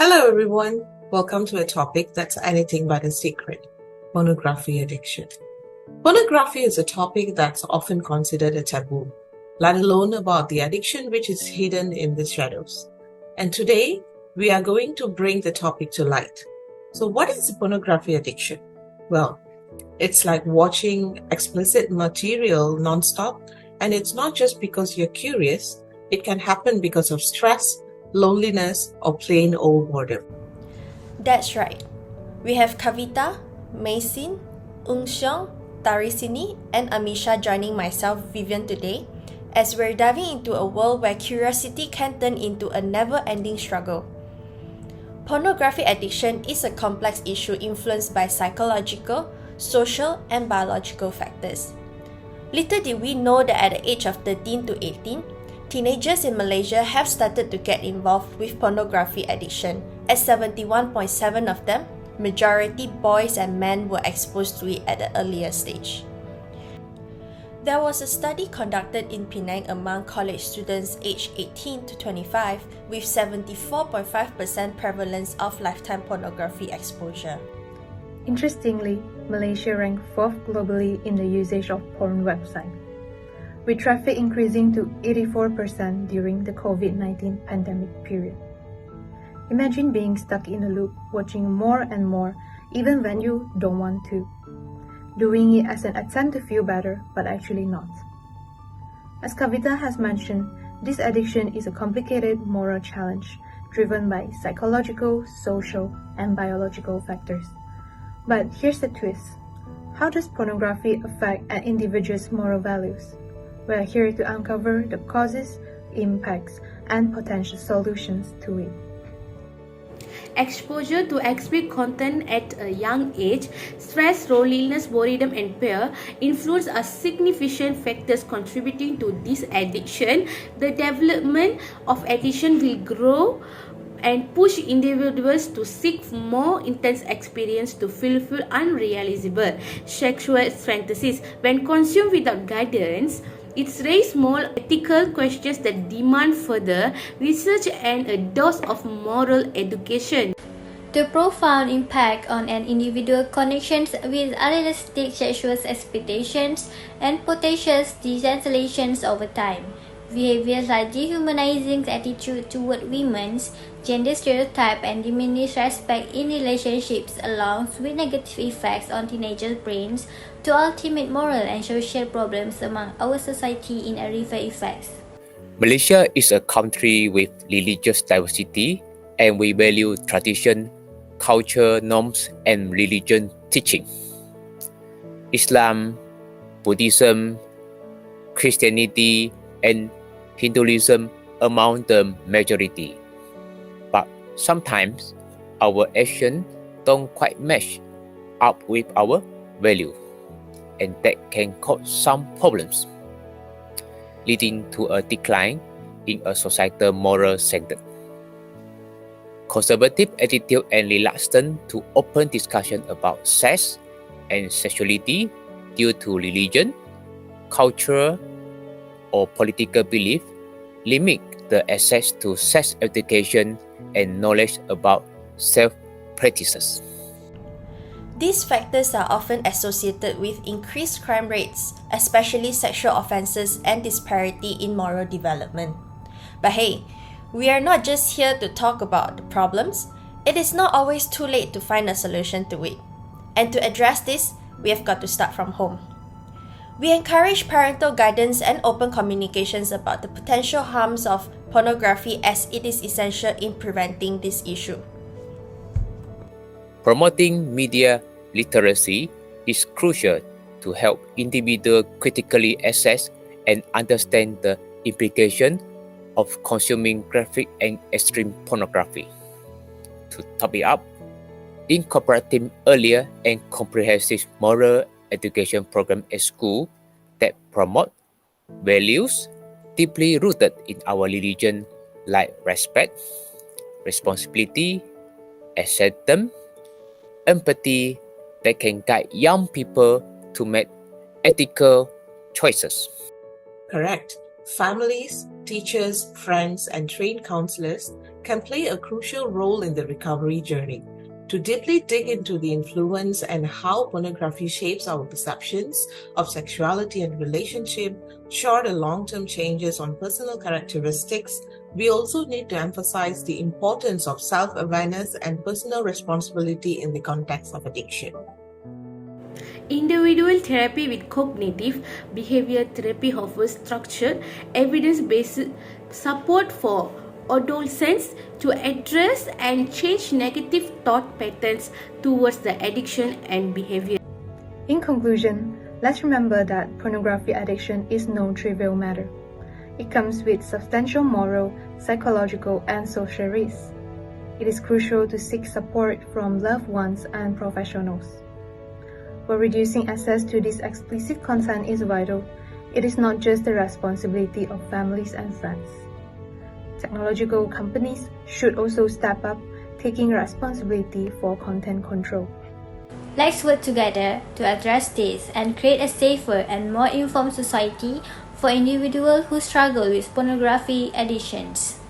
Hello everyone, welcome to a topic that's anything but a secret, pornography addiction. Pornography is a topic that's often considered a taboo, let alone about the addiction which is hidden in the shadows. And today, we are going to bring the topic to light. So what is pornography addiction? Well, it's like watching explicit material non-stop, and it's not just because you're curious, it can happen because of stress, loneliness, or plain old boredom. That's right. We have KAVITHA, Masin, SIONG, THARISINI, and AMISHA joining myself, Vivien, today, as we're diving into a world where curiosity can turn into a never-ending struggle. Pornography addiction is a complex issue influenced by psychological, social, and biological factors. Little did we know that at the age of 13 to 18, teenagers in Malaysia have started to get involved with pornography addiction, as 71.7% of them, majority boys and men, were exposed to it at an earlier stage. There was a study conducted in Penang among college students aged 18 to 25 with 74.5% prevalence of lifetime pornography exposure. Interestingly, Malaysia ranked 4th globally in the usage of porn websites, with traffic increasing to 84% during the COVID-19 pandemic period. Imagine being stuck in a loop, watching more and more, even when you don't want to. Doing it as an attempt to feel better, but actually not. As KAVITHA has mentioned, this addiction is a complicated moral challenge, driven by psychological, social, and biological factors. But here's the twist. How does pornography affect an individual's moral values? We are here to uncover the causes, impacts, and potential solutions to it. Exposure to explicit content at a young age, stress, loneliness, boredom, and fear influence are significant factors contributing to this addiction. The development of addiction will grow and push individuals to seek more intense experience to fulfill unrealizable sexual fantasies. When consumed without guidance, it raises more ethical questions that demand further research and a dose of moral education. The profound impact on an individual's connections with unrealistic sexual expectations and potential desensitizations over time. Behaviors like dehumanizing attitude toward women, gender stereotype, and diminished respect in relationships, along with negative effects on teenagers' brains, to ultimate moral and social problems among our society in a ripple effects. Malaysia is a country with religious diversity, and we value tradition, culture, norms, and religion teaching. Islam, Buddhism, Christianity, and Hinduism among the majority. But sometimes our actions don't quite match up with our value, and that can cause some problems, leading to a decline in a societal moral standard. Conservative attitude and reluctance to open discussion about sex and sexuality due to religion, culture, or political belief limit the access to sex education and knowledge about self-practices. These factors are often associated with increased crime rates, especially sexual offenses and disparity in moral development. But hey, we are not just here to talk about the problems. It is not always too late to find a solution to it. And to address this, we have got to start from home. We encourage parental guidance and open communications about the potential harms of pornography, as it is essential in preventing this issue. Promoting media literacy is crucial to help individuals critically assess and understand the implications of consuming graphic and extreme pornography. To top it up, incorporating earlier and comprehensive moral education program at school that promote values deeply rooted in our religion, like respect, responsibility, acceptance, empathy, that can guide young people to make ethical choices. Correct. Families, teachers, friends, and trained counselors can play a crucial role in the recovery journey. To deeply dig into the influence and how pornography shapes our perceptions of sexuality and relationship, short and long-term changes on personal characteristics, we also need to emphasize the importance of self-awareness and personal responsibility in the context of addiction. Individual therapy with cognitive behavior therapy offers structured, evidence-based support for adolescents to address and change negative thought patterns towards the addiction and behavior. In conclusion, let's remember that pornography addiction is no trivial matter. It comes with substantial moral, psychological, and social risks. It is crucial to seek support from loved ones and professionals. While reducing access to this explicit content is vital, it is not just the responsibility of families and friends. Technological companies should also step up, taking responsibility for content control. Let's work together to address this and create a safer and more informed society for individuals who struggle with pornography addictions.